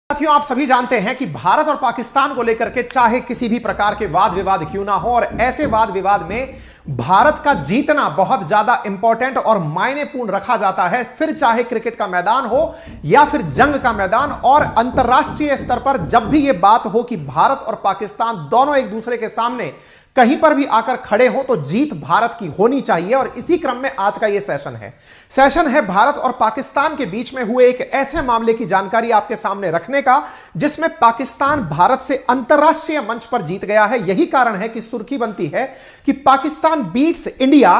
साथियों, आप सभी जानते हैं कि भारत और पाकिस्तान को लेकर के चाहे किसी भी प्रकार के वाद विवाद क्यों ना हो, और ऐसे वाद विवाद में भारत का जीतना बहुत ज्यादा इंपॉर्टेंट और मायनेपूर्ण रखा जाता है। फिर चाहे क्रिकेट का मैदान हो या फिर जंग का मैदान, और अंतरराष्ट्रीय स्तर पर जब भी यह बात हो कि भारत और पाकिस्तान दोनों एक दूसरे के सामने कहीं पर भी आकर खड़े हो तो जीत भारत की होनी चाहिए। और इसी क्रम में आज का यह सेशन है भारत और पाकिस्तान के बीच में हुए एक ऐसे मामले की जानकारी आपके सामने रखने का जिसमें पाकिस्तान भारत से अंतरराष्ट्रीय मंच पर जीत गया है। यही कारण है कि सुर्खी बनती है कि Pakistan beats India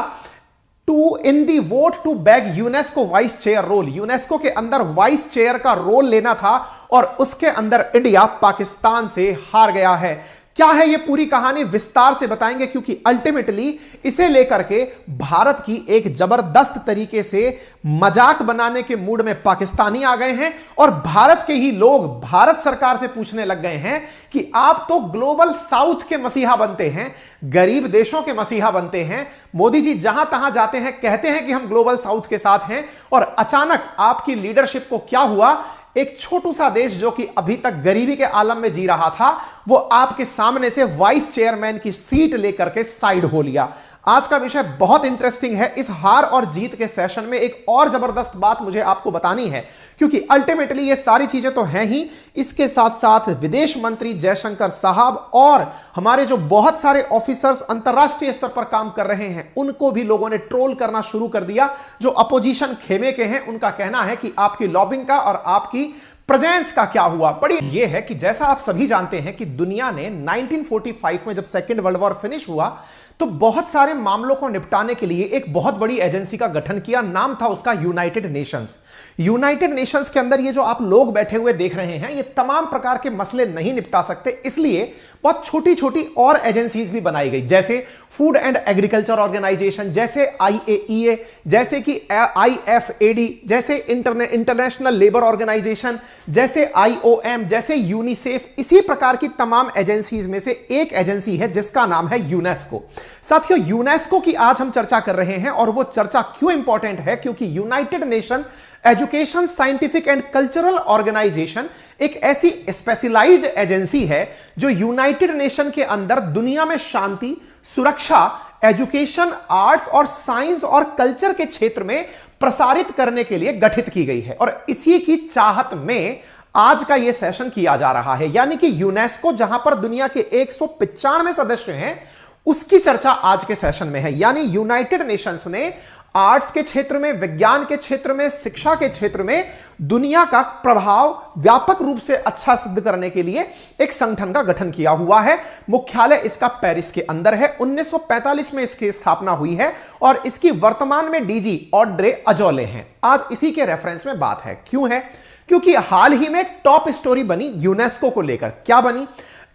to in the vote to bag UNESCO vice chair role. UNESCO के अंदर वाइस चेयर का रोल लेना था और उसके अंदर इंडिया पाकिस्तान से हार गया है। क्या है ये पूरी कहानी, विस्तार से बताएंगे, क्योंकि अल्टीमेटली इसे लेकर के भारत की एक जबरदस्त तरीके से मजाक बनाने के मूड में पाकिस्तानी आ गए हैं और भारत के ही लोग भारत सरकार से पूछने लग गए हैं कि आप तो ग्लोबल साउथ के मसीहा बनते हैं, गरीब देशों के मसीहा बनते हैं। मोदी जी जहां तहां जाते हैं कहते हैं कि हम ग्लोबल साउथ के साथ हैं, और अचानक आपकी लीडरशिप को क्या हुआ, एक छोटू सा देश जो कि अभी तक गरीबी के आलम में जी रहा था, वो आपके सामने से वाइस चेयरमैन की सीट लेकर के साइड हो लिया। आज का विषय बहुत इंटरेस्टिंग है। इस हार और जीत के सेशन में एक और जबरदस्त बात मुझे आपको बतानी है, क्योंकि अल्टीमेटली ये सारी चीजें तो हैं ही, इसके साथ साथ विदेश मंत्री जयशंकर साहब और हमारे जो बहुत सारे ऑफिसर्स अंतरराष्ट्रीय स्तर पर काम कर रहे हैं उनको भी लोगों ने ट्रोल करना शुरू कर दिया। जो अपोजिशन खेमे के हैं उनका कहना है कि आपकी लॉबिंग का और आपकी प्रेजेंस का क्या हुआ। बड़ी यह है कि जैसा आप सभी जानते हैं कि दुनिया ने 1945 में जब सेकेंड वर्ल्ड वॉर फिनिश हुआ तो बहुत सारे मामलों को निपटाने के लिए एक बहुत बड़ी एजेंसी का गठन किया। नाम था उसका यूनाइटेड नेशंस। यूनाइटेड नेशंस के अंदर ये जो आप लोग बैठे हुए देख रहे हैं ये तमाम प्रकार के मसले नहीं निपटा सकते, इसलिए बहुत छोटी छोटी और एजेंसीज भी बनाई गई, जैसे फूड एंड एग्रीकल्चर ऑर्गेनाइजेशन, जैसे IAEA, जैसे कि IFAD, जैसे इंटरनेशनल लेबर ऑर्गेनाइजेशन, जैसे IOM, जैसे यूनिसेफ। इसी प्रकार की तमाम एजेंसीज में से एक एजेंसी है जिसका नाम है यूनेस्को। साथियों, यूनेस्को की आज हम चर्चा कर रहे हैं, और वो चर्चा क्यों इंपॉर्टेंट है, क्योंकि United Nation Education Scientific and Cultural Organization एक ऐसी स्पेशलाइज्ड एजेंसी है जो यूनाइटेड नेशन के अंदर दुनिया में शांति, सुरक्षा, एजुकेशन, आर्ट्स और साइंस और कल्चर के क्षेत्र में प्रसारित करने के लिए गठित की गई है। और इसी की चाहत में आज का यह सेशन किया जा रहा है, यानी कि यूनेस्को जहां पर दुनिया के 195 सदस्य हैं उसकी चर्चा आज के सेशन में है। यानी यूनाइटेड नेशंस ने आर्ट्स के क्षेत्र में, विज्ञान के क्षेत्र में, शिक्षा के क्षेत्र में दुनिया का प्रभाव व्यापक रूप से अच्छा सिद्ध करने के लिए एक संगठन का गठन किया हुआ है। मुख्यालय इसका पेरिस के अंदर है। 1945 में इसकी स्थापना हुई है और इसकी वर्तमान में डीजी ऑड्रे अजौले हैं। आज इसी के रेफरेंस में बात है। क्यों है? क्योंकि हाल ही में एक टॉप स्टोरी बनी यूनेस्को को लेकर। क्या बनी?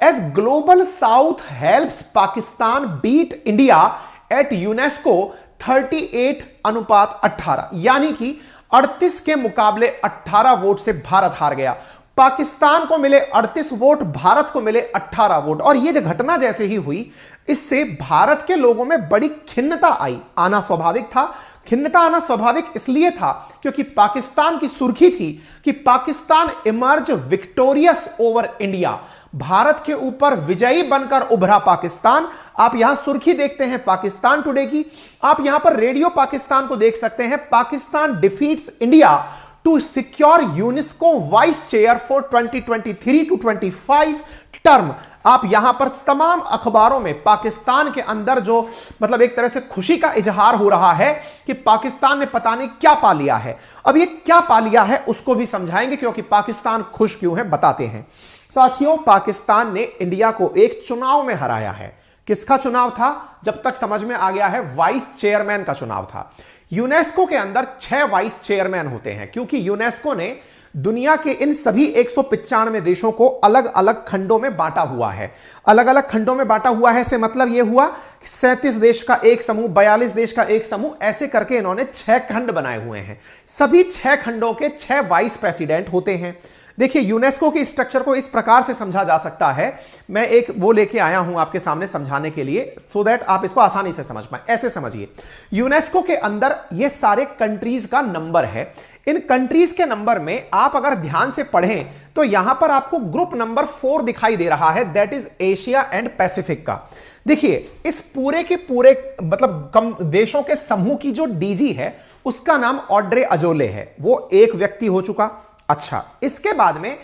As Global South helps Pakistan beat India at UNESCO 38:18, यानी कि 38 के मुकाबले 18 वोट से भारत हार गया। पाकिस्तान को मिले 38 वोट, भारत को मिले 18 वोट। और यह जो घटना जैसे ही हुई, इससे भारत के लोगों में बड़ी खिन्नता आई। आना स्वाभाविक था। खिन्नता आना स्वाभाविक इसलिए था क्योंकि पाकिस्तान की सुर्खी थी कि Pakistan emerge victorious over India. Bharat के ऊपर विजयी बनकर उभरा पाकिस्तान। आप यहां सुर्खी देखते हैं पाकिस्तान टुडे की, आप यहां पर रेडियो पाकिस्तान को देख सकते हैं। Pakistan defeats India to secure UNESCO vice chair for 2023 to 25 term. आप यहां पर तमाम अखबारों में पाकिस्तान के अंदर जो मतलब एक तरह से खुशी का इजहार हो रहा है कि पाकिस्तान ने पता नहीं क्या पा लिया है। अब ये क्या पा लिया है उसको भी समझाएंगे, क्योंकि पाकिस्तान खुश क्यों है बताते हैं। साथियों, पाकिस्तान ने इंडिया को एक चुनाव में हराया है। किसका चुनाव था? जब तक समझ में आ गया है, वाइस चेयरमैन का चुनाव था। यूनेस्को के अंदर 6 वाइस चेयरमैन होते हैं, क्योंकि यूनेस्को ने दुनिया के इन सभी 195 देशों को अलग अलग खंडों में बांटा हुआ है। अलग अलग खंडों में बांटा हुआ है से मतलब यह हुआ 37 देश का एक समूह, 42 देश का एक समूह, ऐसे करके इन्होंने 6 खंड बनाए हुए हैं। सभी 6 खंडों के 6 वाइस प्रेसिडेंट होते हैं। देखिए यूनेस्को के स्ट्रक्चर को इस प्रकार से समझा जा सकता है, मैं एक वो लेके आया हूं आपके सामने समझाने के लिए, सो दैट आप इसको आसानी से समझ पाए। ऐसे समझिए, यूनेस्को के अंदर ये सारे कंट्रीज का नंबर है। इन कंट्रीज के नंबर में आप अगर ध्यान से पढ़ें तो यहां पर आपको ग्रुप नंबर 4 दिखाई दे रहा है, that is Asia and Pacific का। देखिए इस पूरे के पूरे मतलब कम देशों के समूह की जो डीजी है उसका नाम ऑड्रे अजोले है, वो एक व्यक्ति हो चुका। अच्छा, इसके बाद में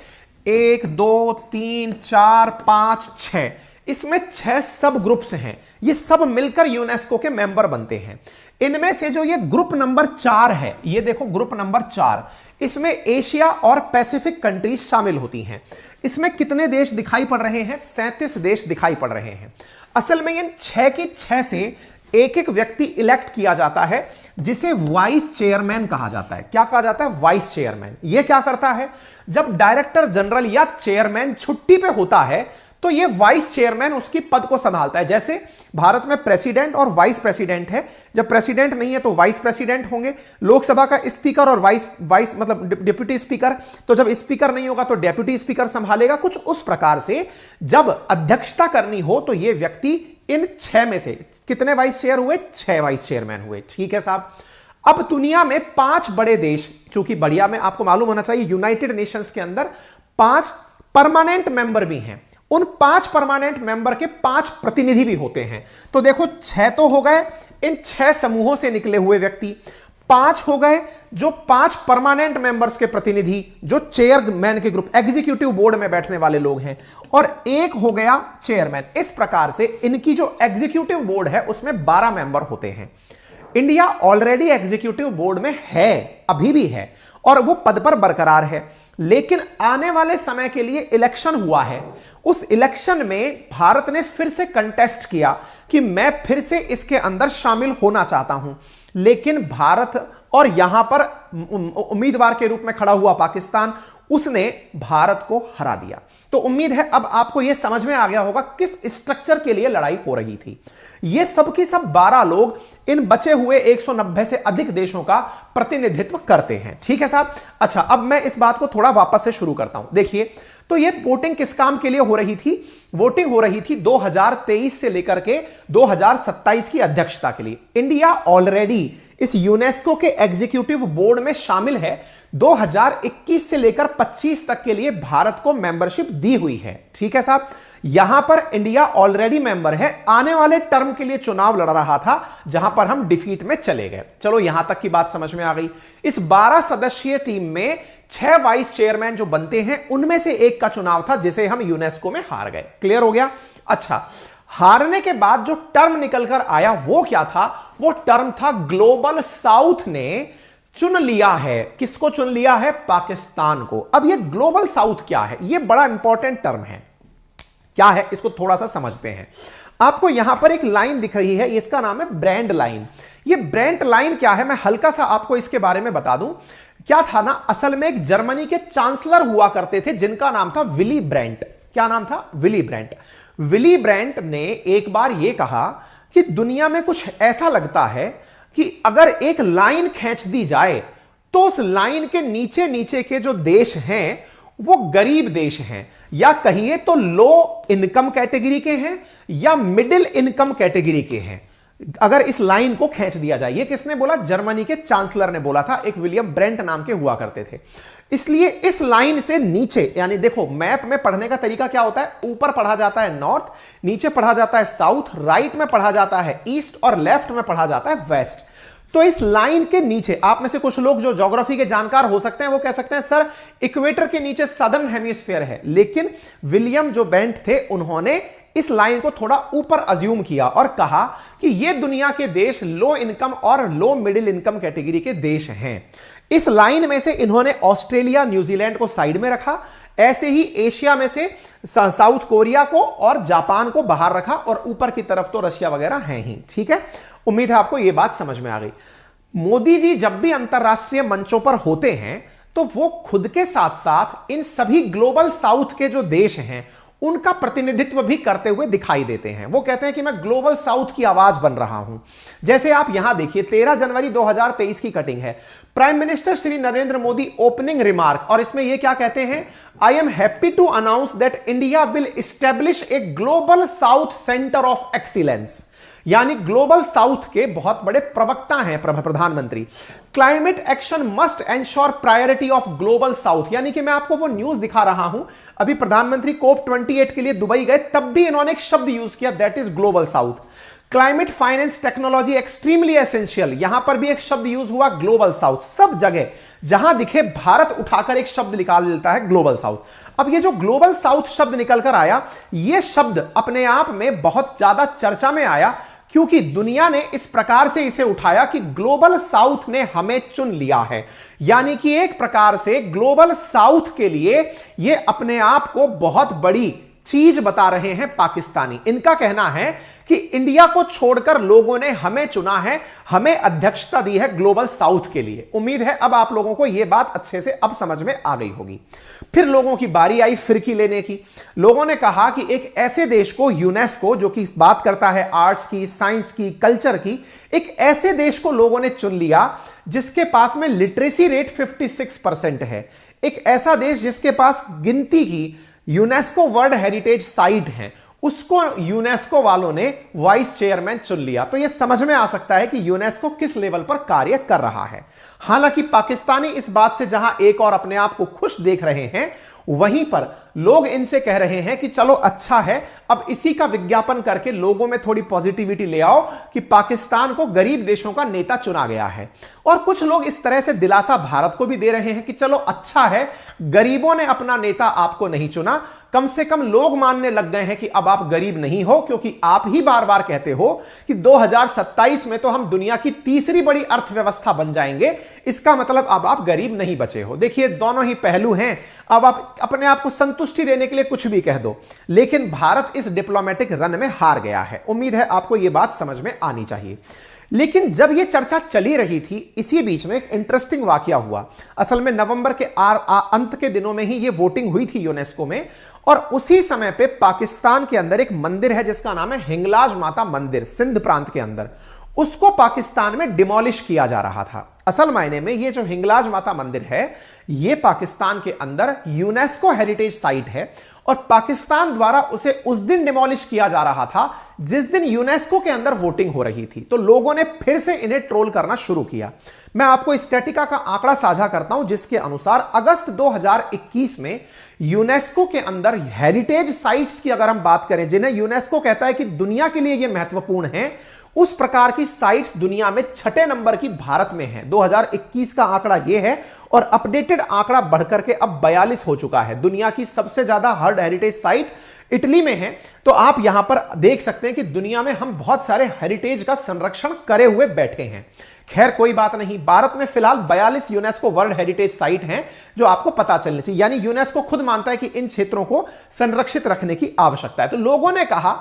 1 2 3 4 5 6, इसमें 6 सब ग्रुप्स हैं, ये सब मिलकर यूनेस्को के मेंबर बनते हैं। इनमें से जो ये ग्रुप नंबर 4 है, ये देखो ग्रुप नंबर 4, इसमें एशिया और पैसिफिक कंट्रीज शामिल होती हैं। इसमें कितने देश दिखाई पड़ रहे हैं? 37 देश दिखाई पड़ रहे हैं। असल में इन 6 के 6 से एक एक व्यक्ति इलेक्ट किया जाता है, जिसे वाइस चेयरमैन कहा जाता है। क्या कहा जाता है? Vice chairman. यह क्या करता है? जब डायरेक्टर जनरल या चेयरमैन छुट्टी पे होता है तो यह वाइस चेयरमैन उसकी पद को संभालता है। जैसे भारत में प्रेसिडेंट और वाइस प्रेसिडेंट है, जब प्रेसिडेंट नहीं है तो वाइस प्रेसिडेंट होंगे। लोकसभा का स्पीकर और वाइस मतलब डिप्यूटी स्पीकर, तो जब स्पीकर नहीं होगा तो डेप्यूटी स्पीकर संभालेगा। कुछ उस प्रकार से जब अध्यक्षता करनी हो तो यह व्यक्ति इन 6 में से कितने वाइस चेयर हुए? 6 वाइस चेयरमैन हुए। ठीक है साहब। अब दुनिया में 5 बड़े देश, चूंकि बढ़िया में आपको मालूम होना चाहिए यूनाइटेड नेशंस के अंदर 5 परमानेंट मेंबर भी हैं। उन 5 परमानेंट मेंबर के 5 प्रतिनिधि भी होते हैं। तो देखो 6 तो हो गए इन 6 समूहों से निकले हुए व्यक्ति, 5 हो गए जो 5 परमानेंट मेंबर्स के प्रतिनिधि, जो चेयरमैन के ग्रुप एग्जीक्यूटिव बोर्ड में बैठने वाले लोग हैं, और 1 हो गया चेयरमैन। इस प्रकार से इनकी जो एग्जीक्यूटिव बोर्ड है उसमें 12 मेंबर होते हैं। इंडिया ऑलरेडी एग्जीक्यूटिव बोर्ड में है, अभी भी है, और वो पद पर बरकरार है। लेकिन आने वाले समय के लिए इलेक्शन हुआ है। उस इलेक्शन में भारत ने फिर से कंटेस्ट किया कि मैं फिर से इसके अंदर शामिल होना चाहता हूं, लेकिन भारत और यहां पर उम्मीदवार के रूप में खड़ा हुआ पाकिस्तान, उसने भारत को हरा दिया। तो उम्मीद है अब आपको यह समझ में आ गया होगा किस स्ट्रक्चर के लिए लड़ाई हो रही थी। ये सब की सब 12 लोग इन बचे हुए 190 से अधिक देशों का प्रतिनिधित्व करते हैं। ठीक है साहब। अच्छा, अब मैं इस बात को थोड़ा वापस से शुरू करता हूं। देखिए, तो ये वोटिंग किस काम के लिए हो रही थी? वोटिंग हो रही थी 2023 से लेकर के 2027 की अध्यक्षता के लिए। इंडिया ऑलरेडी इस यूनेस्को के एग्जीक्यूटिव बोर्ड में शामिल है। 2021 से लेकर 25 तक के लिए भारत को मेंबरशिप दी हुई है। ठीक है साहब। यहां पर इंडिया ऑलरेडी मेंबर है, आने वाले टर्म के लिए चुनाव लड़ रहा था, जहां पर हम डिफीट में चले गए। चलो यहां तक की बात समझ में आ गई। इस 12 सदस्यीय टीम में 6 वाइस चेयरमैन जो बनते हैं, उनमें से एक का चुनाव था जिसे हम यूनेस्को में हार गए। क्लियर हो गया? अच्छा, हारने के बाद जो टर्म निकलकर आया वो क्या था? वो टर्म था ग्लोबल साउथ ने चुन लिया है। किसको चुन लिया है? पाकिस्तान को। अब ये ग्लोबल साउथ क्या है? ये बड़ा इंपॉर्टेंट टर्म है। क्या है इसको थोड़ा सा समझते हैं। आपको यहां पर एक लाइन दिख रही है, इसका नाम है ब्रांड लाइन। ये ब्रांड लाइन क्या है, मैं हल्का सा आपको इसके बारे में बता दूं। क्या था ना, असल में एक जर्मनी के चांसलर हुआ करते थे जिनका नाम था विली ब्रैंट। क्या नाम था? Willie Brent. विली ब्रैंट ने एक बार यह कहा कि दुनिया में कुछ ऐसा लगता है कि अगर एक लाइन खींच दी जाए तो उस लाइन के नीचे नीचे के जो देश हैं वो गरीब देश हैं, या कहिए तो लो इनकम कैटेगरी के हैं या मिडिल इनकम कैटेगरी के हैं, अगर इस लाइन को खींच दिया जाए। ये किसने बोला? जर्मनी के चांसलर ने बोला था, एक विलियम ब्रेंट नाम के हुआ करते थे। इसलिए इस लाइन से नीचे, यानी देखो मैप में पढ़ने का तरीका क्या होता है, ऊपर पढ़ा जाता है नॉर्थ, नीचे पढ़ा जाता है साउथ, राइट में पढ़ा जाता है ईस्ट और लेफ्ट में पढ़ा जाता है वेस्ट। तो इस लाइन के नीचे, आप में से कुछ लोग जो ज्योग्राफी के जानकार हो सकते हैं वो कह सकते हैं सर इक्वेटर के नीचे सदर्न हेमिस्फीयर है, लेकिन विलियम जो ब्रेंट थे उन्होंने इस लाइन को थोड़ा ऊपर अज्यूम किया और कहा कि ये दुनिया के देश लो इनकम और लो मिडिल इनकम कैटेगरी के देश हैं। इस लाइन में से इन्होंने ऑस्ट्रेलिया, न्यूजीलैंड को साइड में रखा। ऐसे ही एशिया में से साउथ कोरिया को और जापान को बाहर रखा, और ऊपर की तरफ तो रशिया वगैरह हैं ही। ठीक है, उम्मीद है आपको यह बात समझ में आ गई। मोदी जी जब भी अंतरराष्ट्रीय मंचों पर होते हैं तो वो खुद के साथ साथ इन सभी ग्लोबल साउथ के जो देश हैं उनका प्रतिनिधित्व भी करते हुए दिखाई देते हैं। वो कहते हैं कि मैं ग्लोबल साउथ की आवाज बन रहा हूं। जैसे आप यहां देखिए 13 जनवरी 2023 की कटिंग है, prime minister Shri Narendra Modi opening remark, और इसमें ये क्या कहते हैं, I am happy to announce that India will establish a Global South centre of excellence. यानी ग्लोबल साउथ के बहुत बड़े प्रवक्ता हैं प्रधानमंत्री। Climate action must ensure priority of Global South, यानी कि मैं आपको वो न्यूज दिखा रहा हूं, अभी प्रधानमंत्री कोप 28 के लिए दुबई गए, तब भी इन्होंने एक शब्द यूज किया, that is global south. Climate finance technology extremely essential, यहां पर भी एक शब्द यूज हुआ, ग्लोबल साउथ। सब जगह जहां दिखे भारत उठाकर एक शब्द निकाल लेता है, ग्लोबल साउथ। अब ये जो ग्लोबल साउथ शब्द निकलकर आया, ये शब्द अपने आप में बहुत ज्यादा चर्चा में आया, क्योंकि दुनिया ने इस प्रकार से इसे उठाया कि ग्लोबल साउथ ने हमें चुन लिया है। यानी कि एक प्रकार से ग्लोबल साउथ के लिए ये अपने आप को बहुत बड़ी चीज बता रहे हैं पाकिस्तानी। इनका कहना है कि इंडिया को छोड़कर लोगों ने हमें चुना है, हमें अध्यक्षता दी है ग्लोबल साउथ के लिए। उम्मीद है अब आप लोगों को यह बात अच्छे से अब समझ में आ गई होगी। फिर लोगों की बारी आई फिरकी लेने की। लोगों ने कहा कि एक ऐसे देश को यूनेस्को, जो कि बात करता है आर्ट्स की, साइंस की, कल्चर की, एक ऐसे देश को लोगों ने चुन लिया जिसके पास में लिटरेसी रेट 56% है। एक ऐसा देश जिसके पास गिनती की यूनेस्को वर्ल्ड हेरिटेज साइट है, उसको यूनेस्को वालों ने वाइस चेयरमैन चुन लिया। तो यह समझ में आ सकता है कि यूनेस्को किस लेवल पर कार्य कर रहा है। हालांकि पाकिस्तानी इस बात से जहां एक और अपने आप को खुश देख रहे हैं, वहीं पर लोग इनसे कह रहे हैं कि चलो अच्छा है, अब इसी का विज्ञापन करके लोगों में थोड़ी पॉजिटिविटी ले आओ कि पाकिस्तान को गरीब देशों का नेता चुना गया है। और कुछ लोग इस तरह से दिलासा भारत को भी दे रहे हैं कि चलो अच्छा है, गरीबों ने अपना नेता आपको नहीं चुना, कम से कम लोग मानने लग गए हैं कि अब आप गरीब नहीं हो, क्योंकि आप ही बार बार कहते हो कि 2027 में तो हम दुनिया की तीसरी बड़ी अर्थव्यवस्था बन जाएंगे, इसका मतलब अब आप गरीब नहीं बचे हो। देखिए दोनों ही पहलू हैं। अब आप अपने आप को संतुष्टि देने के लिए कुछ भी कह दो, लेकिन भारत इस डिप्लोमेटिक रन में हार गया है। उम्मीद है आपको यह बात समझ में आनी चाहिए। लेकिन जब यह चर्चा चली रही थी, इसी बीच में एक इंटरेस्टिंग वाकया हुआ। असल में नवंबर के अंत के दिनों में ही यह वोटिंग हुई थी यूनेस्को में, और उसी समय पे पाकिस्तान के अंदर एक मंदिर है जिसका नाम है हिंगलाज माता मंदिर, सिंध प्रांत के अंदर, उसको पाकिस्तान में डिमोलिश किया जा रहा था। असल मायने में ये जो हिंगलाज माता मंदिर है, ये पाकिस्तान के अंदर यूनेस्को हेरिटेज साइट है, और पाकिस्तान द्वारा उसे उस दिन डिमोलिश किया जा रहा था जिस दिन यूनेस्को के अंदर वोटिंग हो रही थी। तो लोगों ने फिर से इन्हें ट्रोल करना शुरू किया। मैं आपको स्टैटिका का आंकड़ा साझा करता हूं, जिसके अनुसार अगस्त 2021 में यूनेस्को के अंदर हेरिटेज साइट्स की अगर हम बात करें, जिन्हें यूनेस्को कहता है कि दुनिया के लिए यह महत्वपूर्ण है, उस प्रकार की साइट्स दुनिया में 6 नंबर की भारत में है। 2021 का आंकड़ा यह है, और अपडेटेड आंकड़ा बढ़कर के अब 42 हो चुका है। दुनिया की सबसे ज्यादा वर्ल्ड हेरिटेज साइट इटली में है। तो आप यहां पर देख सकते हैं कि दुनिया में हम बहुत सारे हेरिटेज का संरक्षण करे हुए बैठे हैं। खैर कोई बात नहीं, भारत में फिलहाल 42 यूनेस्को वर्ल्ड हेरिटेज साइट हैं, जो आपको पता चलनी चाहिए। यानी यूनेस्को खुद मानता है कि इन क्षेत्रों को संरक्षित रखने की आवश्यकता है। तो लोगों ने कहा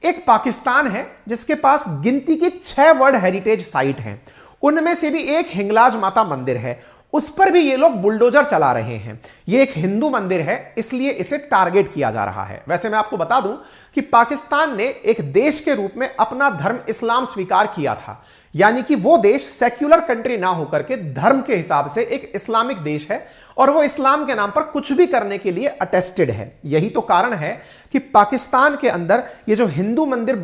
एक पाकिस्तान है जिसके पास गिनती की 6 वर्ल्ड हेरिटेज साइट हैं, उनमें से भी एक हिंगलाज माता मंदिर है, उस पर भी ये लोग बुलडोजर चला रहे हैं। ये एक हिंदू मंदिर है, इसलिए इसे टारगेट किया जा रहा है। वैसे मैं आपको बता दूं कि पाकिस्तान ने एक देश के रूप में अपना धर्म इस्लाम स्वीकार किया था, यानी कि वो देश सेक्युलर कंट्री ना होकर के धर्म के हिसाब से एक इस्लामिक देश है, और वो इस्लाम के नाम पर कुछ भी करने के लिए अटेस्टेड है। यही तो कारण है कि पाकिस्तान के अंदर ये जो हिंदू मंदिर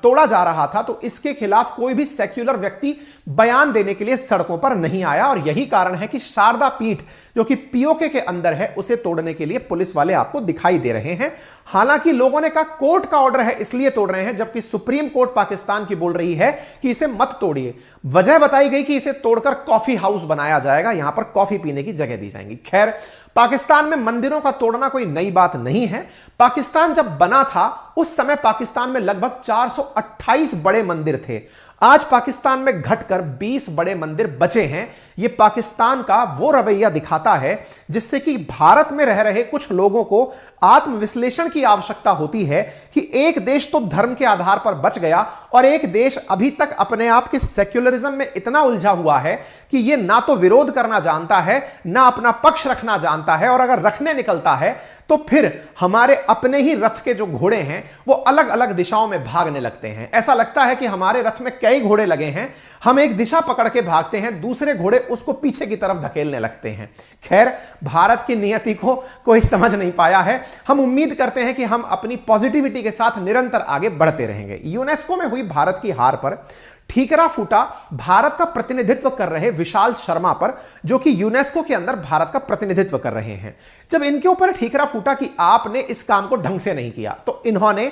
तोड़ा जा रहा था, तो इसके खिलाफ कोई भी सेक्युलर व्यक्ति बयान देने के लिए सड़कों पर नहीं आया। और यही कारण है कि शारदा पीठ जो कि पीओके के अंदर है, उसे तोड़ने के लिए पुलिस वाले आपको दिखाई दे रहे हैं। हालांकि लोगों ने कहा कोर्ट का ऑर्डर है इसलिए तोड़ रहे हैं, जबकि सुप्रीम कोर्ट पाकिस्तान की बोल रही है कि इसे मत तोड़िए। वजह बताई गई कि इसे तोड़कर कॉफी हाउस बनाया जाएगा, यहां पर कॉफी पीने की जगह दी जाएगी। खैर पाकिस्तान में मंदिरों का तोड़ना कोई नई बात नहीं है। पाकिस्तान जब बना था उस समय पाकिस्तान में लगभग 428 बड़े मंदिर थे। आज पाकिस्तान में घटकर 20 बड़े मंदिर बचे हैं। यह पाकिस्तान का वो रवैया दिखाता है जिससे कि भारत में रह रहे कुछ लोगों को आत्मविश्लेषण की आवश्यकता होती है कि एक देश तो धर्म के आधार पर बच गया, और एक देश अभी तक अपने आप के सेक्युलरिज्म में इतना उलझा हुआ है कि यह ना तो विरोध करना जानता है, ना अपना पक्ष रखना जानता है, और अगर रखने निकलता है तो फिर हमारे अपने ही रथ के जो घोड़े हैं वो अलग अलग दिशाओं में भागने लगते हैं। ऐसा लगता है कि हमारे रथ में कई घोड़े लगे हैं, हम एक दिशा पकड़ के भागते हैं, दूसरे घोड़े उसको पीछे की तरफ धकेलने लगते हैं। खैर, भारत की नियति को कोई समझ नहीं पाया है। हम उम्मीद करते हैं कि हम अपनी पॉजिटिविटी के साथ निरंतर आगे बढ़ते रहेंगे। यूनेस्को में हुई भारत की हार पर ठीकरा फूटा भारत का प्रतिनिधित्व कर रहे विशाल शर्मा पर, जो कि यूनेस्को के अंदर भारत का प्रतिनिधित्व कर रहे हैं। जब इनके ऊपर ठीकरा फूटा कि आपने इस काम को ढंग से नहीं किया, तो इन्होंने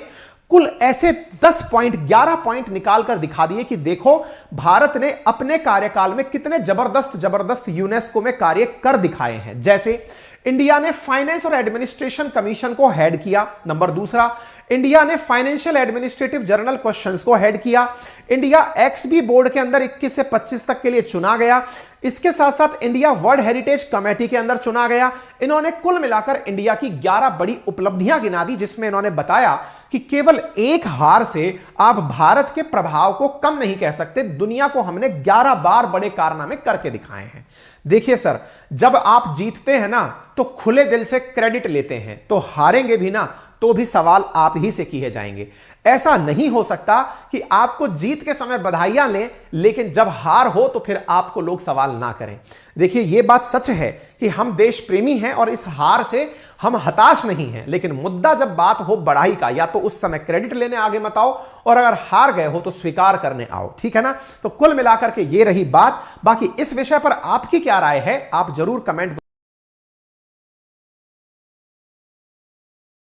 कुल ऐसे 10 पॉइंट 11 पॉइंट निकालकर दिखा दिए कि देखो भारत ने अपने कार्यकाल में कितने जबरदस्त यूनेस्को में कार्य कर दिखाए हैं। जैसे इंडिया ने फाइनेंस और एडमिनिस्ट्रेशन कमीशन को हेड किया। नंबर दूसरा, इंडिया ने फाइनेंशियल एडमिनिस्ट्रेटिव जर्नल क्वेश्चंस को हेड किया। इंडिया एक्सबी बोर्ड के अंदर 21 से 25 तक के लिए चुना गया। इसके साथ साथ इंडिया वर्ल्ड हेरिटेज कमेटी के अंदर चुना गया। इन्होंने कुल मिलाकर इंडिया की 11 बड़ी उपलब्धियां गिना दी, जिसमें इन्होंने बताया कि केवल एक हार से आप भारत के प्रभाव को कम नहीं कह सकते। दुनिया को हमने 11 बार बड़े कारनामे करके दिखाए हैं। देखिए सर, जब आप जीतते हैं ना तो खुले दिल से क्रेडिट लेते हैं, तो हारेंगे भी ना तो भी सवाल आप ही से किए जाएंगे। ऐसा नहीं हो सकता कि आपको जीत के समय बधाइयां लें, लेकिन जब हार हो तो फिर आपको लोग सवाल ना करें। देखिए, यह बात सच है कि हम देश प्रेमी हैं और इस हार से हम हताश नहीं हैं, लेकिन मुद्दा जब बात हो बढ़ाई का, या तो उस समय क्रेडिट लेने आगे मत आओ, और अगर हार गए हो तो स्वीकार करने आओ। ठीक है ना? तो कुल मिलाकर के ये रही बात। बाकी इस विषय पर आपकी क्या राय है, आप जरूर कमेंट